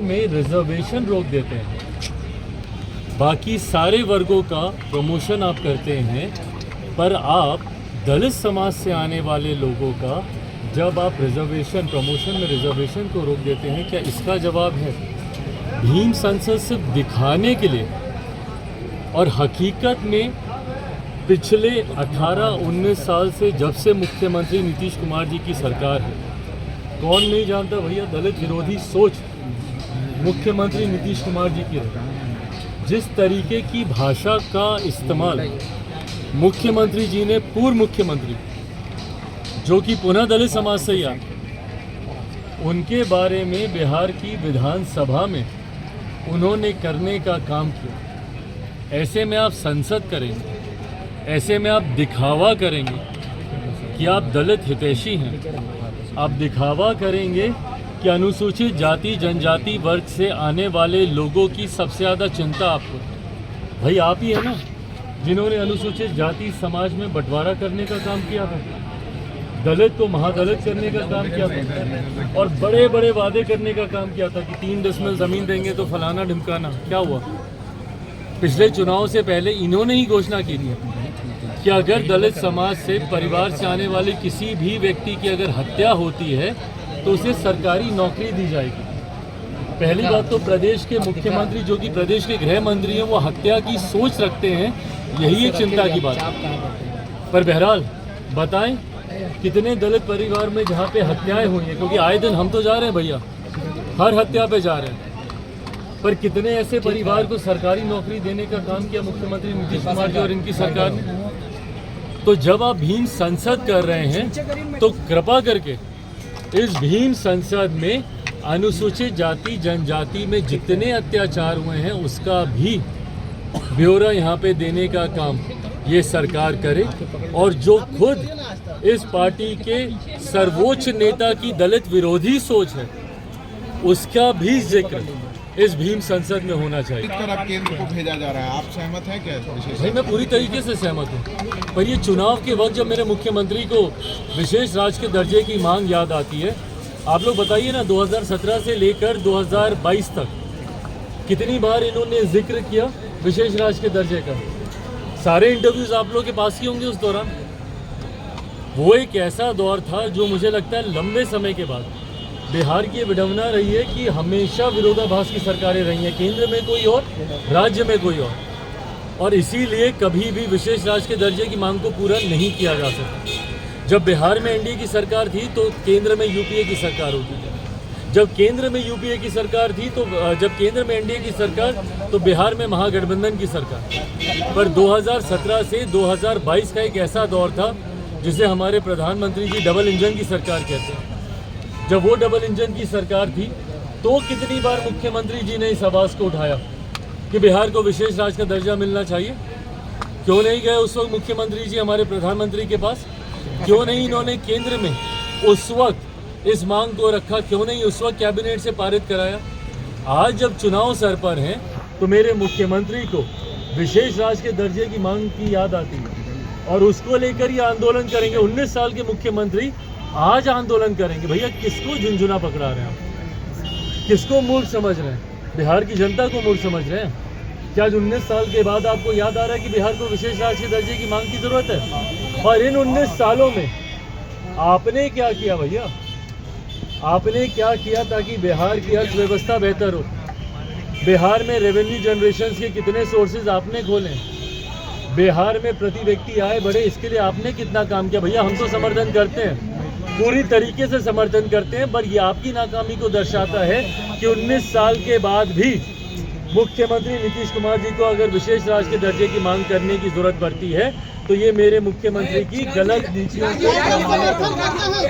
में रिजर्वेशन रोक देते हैं, बाकी सारे वर्गों का प्रमोशन आप करते हैं, पर आप दलित समाज से आने वाले लोगों का जब आप रिजर्वेशन प्रमोशन में रिजर्वेशन को रोक देते हैं, क्या इसका जवाब है भीम संसद सिर्फ दिखाने के लिए? और हकीकत में पिछले 18-19 साल से जब से मुख्यमंत्री नीतीश कुमार जी की सरकार है, कौन नहीं जानता भैया दलित विरोधी सोच मुख्यमंत्री नीतीश कुमार जी की है। जिस तरीके की भाषा का इस्तेमाल मुख्यमंत्री जी ने, पूर्व मुख्यमंत्री जो कि पुनः दलित समाज से ही आए, उनके बारे में बिहार की विधानसभा में उन्होंने करने का काम किया। ऐसे में आप संसद करेंगे, ऐसे में आप दिखावा करेंगे कि आप दलित हितैषी हैं, आप दिखावा करेंगे कि अनुसूचित जाति जनजाति वर्ग से आने वाले लोगों की सबसे ज़्यादा चिंता आपको। भाई आप ही है ना जिन्होंने अनुसूचित जाति समाज में बंटवारा करने का काम किया था, दलित को महादलित करने का काम किया था, और बड़े बड़े वादे करने का काम किया था कि 3 डेसिमल ज़मीन देंगे तो फलाना ढिमकाना। क्या हुआ? पिछले चुनाव से पहले इन्होंने ही घोषणा की थी कि अगर दलित समाज से परिवार से आने वाले किसी भी व्यक्ति की अगर हत्या होती है तो उसे सरकारी नौकरी दी जाएगी। पहली बात तो प्रदेश के मुख्यमंत्री जो कि प्रदेश के गृह मंत्री हैं, वो हत्या की सोच रखते हैं, यही एक चिंता की बात है। पर बहरहाल बताएं कितने दलित परिवार में जहाँ पे हत्याएं हुई हैं, क्योंकि आए दिन हम तो जा रहे हैं भैया, हर हत्या पे जा रहे हैं, पर कितने ऐसे परिवार को सरकारी नौकरी देने का काम किया मुख्यमंत्री नीतीश कुमार जी और इनकी सरकार ने? तो जब आप भीम संसद कर रहे हैं तो कृपा करके इस भीम संसद में अनुसूचित जाति जनजाति में जितने अत्याचार हुए हैं उसका भी ब्यौरा यहाँ पे देने का काम ये सरकार करे, और जो खुद इस पार्टी के सर्वोच्च नेता की दलित विरोधी सोच है उसका भी जिक्र इस भीम संसद में होना चाहिए। केंद्र को भेजा जा रहा है, आप सहमत हैं क्या? भाई मैं पूरी तरीके से सहमत हूँ, पर ये चुनाव के वक्त जब मेरे मुख्यमंत्री को विशेष राज्य के दर्जे की मांग याद आती है, आप लोग बताइए ना 2017 से लेकर 2022 तक कितनी बार इन्होंने जिक्र किया विशेष राज्य के दर्जे का। सारे इंटरव्यूज आप लोगों के पास ही होंगे उस दौरान। वो एक ऐसा दौर था जो मुझे लगता है लंबे समय के बाद बिहार की विडंबना रही है कि हमेशा विरोधाभास की सरकारें रही हैं, केंद्र में कोई और, राज्य में कोई और इसीलिए कभी भी विशेष राज्य के दर्जे की मांग को पूरा नहीं किया जा सका। जब बिहार में एनडीए की सरकार थी तो केंद्र में यूपीए की सरकार होती थी, जब केंद्र में यूपीए की सरकार थी तो जब केंद्र में एनडीए की सरकार तो बिहार में महागठबंधन की सरकार। पर 2017 से 2022 का एक ऐसा दौर था जिसे हमारे प्रधानमंत्री जी डबल इंजन की सरकार कहते हैं। जब वो डबल इंजन की सरकार थी तो कितनी बार मुख्यमंत्री जी ने इस आवाज़ को उठाया कि बिहार को विशेष राज्य का दर्जा मिलना चाहिए। क्यों नहीं गए उस वक्त मुख्यमंत्री जी हमारे प्रधानमंत्री के पास? क्यों नहीं इन्होंने केंद्र में उस वक्त इस मांग को रखा? क्यों नहीं उस वक्त कैबिनेट से पारित कराया? आज जब चुनाव सर पर हैं तो मेरे मुख्यमंत्री को विशेष राज्य के दर्जे की मांग की याद आती है और उसको लेकर ये आंदोलन करेंगे। 19 साल के मुख्यमंत्री आज आंदोलन करेंगे। भैया किसको झुंझुना पकड़ा रहे हैं आप? किसको मूर्ख समझ रहे हैं? बिहार की जनता को मूर्ख समझ रहे हैं क्या? 19 साल के बाद आपको याद आ रहा है कि बिहार को विशेष राज्य के दर्जे की मांग की जरूरत है? और इन 19 सालों में आपने क्या किया भैया? आपने क्या किया ताकि बिहार की अर्थव्यवस्था बेहतर हो? बिहार में रेवेन्यू जनरेशन के कितने सोर्सेज आपने खोले? बिहार में प्रति व्यक्ति आय बढ़े, इसके लिए आपने कितना काम किया? भैया हम तो समर्थन करते हैं, पूरी तरीके से समर्थन करते हैं, पर ये आपकी नाकामी को दर्शाता है कि 19 साल के बाद भी मुख्यमंत्री नीतीश कुमार जी को अगर विशेष राज्य के दर्जे की मांग करने की जरूरत पड़ती है तो ये मेरे मुख्यमंत्री की गलत नीतियों को